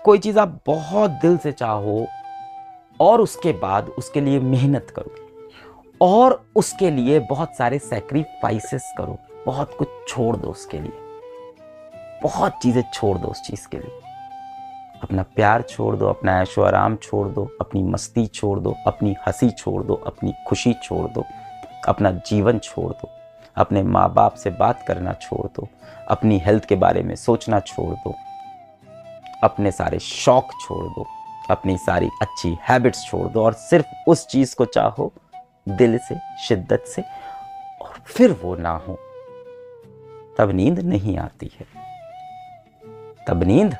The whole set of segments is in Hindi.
कोई चीज आप बहुत दिल से चाहो और उसके बाद उसके लिए मेहनत करो और उसके लिए बहुत सारे सैक्रिफाइसेस करो, बहुत कुछ छोड़ दो उसके लिए, बहुत चीजें छोड़ दो उस चीज के लिए। अपना प्यार छोड़ दो, अपना ऐशो आराम छोड़ दो, अपनी मस्ती छोड़ दो, अपनी हंसी छोड़ दो, अपनी खुशी छोड़ दो, अपना जीवन छोड़ दो, अपने माँ बाप से बात करना छोड़ दो, अपनी हेल्थ के बारे में सोचना छोड़ दो, अपने सारे शौक छोड़ दो, अपनी सारी अच्छी हैबिट्स छोड़ दो और सिर्फ उस चीज को चाहो दिल से, शिद्दत से, और फिर वो ना हो तब नींद नहीं आती है, तब नींद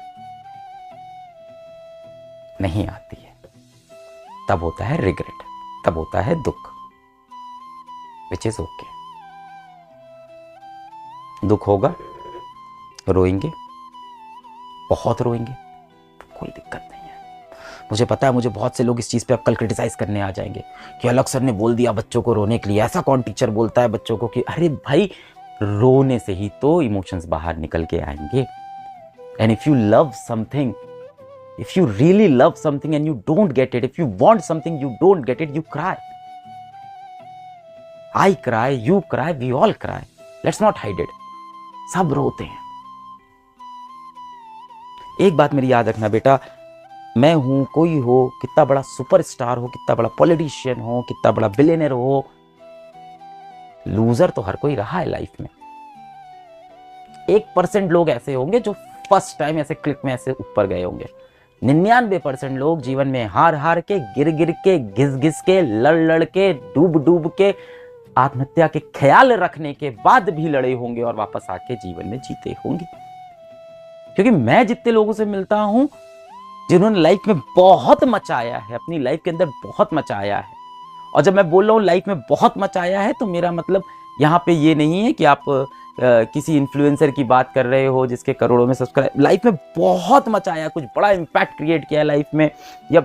नहीं आती है, तब होता है रिग्रेट, तब होता है दुख, विच इज ओके। दुख होगा, रोएंगे, बहुत रोएंगे, कोई दिक्कत नहीं है। मुझे पता है मुझे बहुत से लोग इस चीज पे अब कल क्रिटिसाइज करने आ जाएंगे कि अलग सर ने बोल दिया बच्चों को रोने के लिए, ऐसा कौन टीचर बोलता है बच्चों को कि अरे भाई रोने से ही तो इमोशंस बाहर निकल के आएंगे। And if you love something, if you really love something and you don't get it, if you want something you don't get it, you cry. I cry, you cry, we all cry. Let's not hide it. सब रोते हैं। एक बात मेरी याद रखना बेटा, मैं हूं, कोई हो, कितना बड़ा सुपरस्टार हो, कितना बड़ा पॉलिटिशियन हो, कितना बड़ा बिलियनर हो, लूजर तो हर कोई रहा है लाइफ में। 1% लोग ऐसे होंगे जो फर्स्ट टाइम ऐसे क्लिक में ऐसे ऊपर गए होंगे। 99% लोग जीवन में हार हार के, गिर गिर के, घिस घिस के, लड़ लड़ के, डूब डूब के, आत्महत्या के ख्याल रखने के बाद भी लड़े होंगे और वापस आके जीवन में जीते होंगे। क्योंकि मैं जितने लोगों से मिलता हूं जिन्होंने लाइफ में बहुत मचाया है, अपनी लाइफ के अंदर बहुत मचाया है, और जब मैं बोल रहा हूं लाइफ में बहुत मचाया है तो मेरा मतलब यहाँ पे ये नहीं है कि आप किसी इन्फ्लुएंसर की बात कर रहे हो जिसके करोड़ों में सब्सक्राइब, लाइफ में बहुत मचाया, कुछ बड़ा इम्पैक्ट क्रिएट किया है लाइफ में, या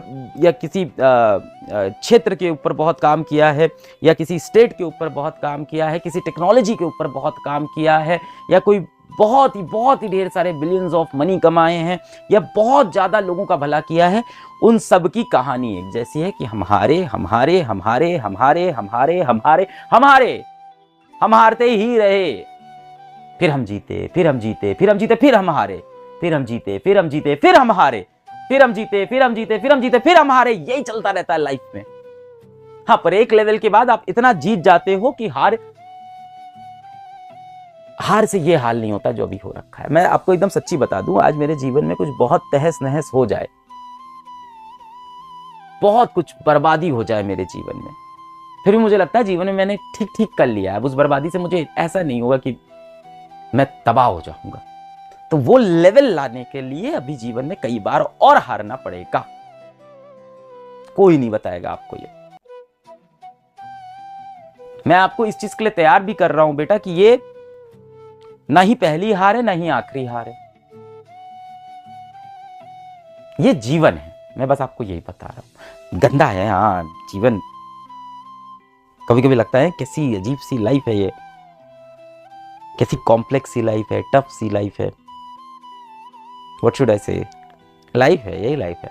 किसी क्षेत्र के ऊपर बहुत काम किया है, या किसी स्टेट के ऊपर बहुत काम किया है, किसी टेक्नोलॉजी के ऊपर बहुत काम किया है, या कोई बहुत ही ढेर सारे बिलियंस ऑफ मनी कमाए हैं, या बहुत ज़्यादा लोगों का भला किया है, उन सब की कहानी एक जैसी है कि हम हारे, हम हारे, हम हारे, हम हारे, हम हारे, हम हारे, हम हारे, हम हारते ही रहे, फिर हम जीते, फिर हम जीते, फिर हम जीते, फिर हम हारे, फिर हम जीते, फिर हम जीते, फिर हम हारे, फिर हम जीते, फिर हम जीते, फिर हम जीते, फिर हम हारे, यही चलता रहता है लाइफ में। हाँ, पर एक लेवल के बाद आप इतना जीत जाते हो कि हार से ये हाल नहीं होता जो अभी हो रखा है। मैं आपको एकदम सच्ची बता दूं, आज मेरे जीवन में कुछ बहुत तहस नहस हो जाए, बहुत कुछ बर्बादी हो जाए मेरे जीवन में, फिर भी मुझे लगता है जीवन में मैंने ठीक ठीक कर लिया है। अब उस बर्बादी से मुझे ऐसा नहीं होगा कि मैं तबाह हो जाऊंगा। तो वो लेवल लाने के लिए अभी जीवन में कई बार और हारना पड़ेगा, कोई नहीं बताएगा आपको ये। मैं आपको इस चीज के लिए तैयार भी कर रहा हूं बेटा कि ये ना ही पहली हार है ना ही आखिरी हार है, ये जीवन है। मैं बस आपको यही बता रहा हूं। गंदा है हाँ जीवन, कभी कभी लगता है कैसी अजीब सी लाइफ है ये, कैसी कॉम्प्लेक्स सी लाइफ है, टफ सी लाइफ है। व्हाट शुड आई से, लाइफ है, यही लाइफ है।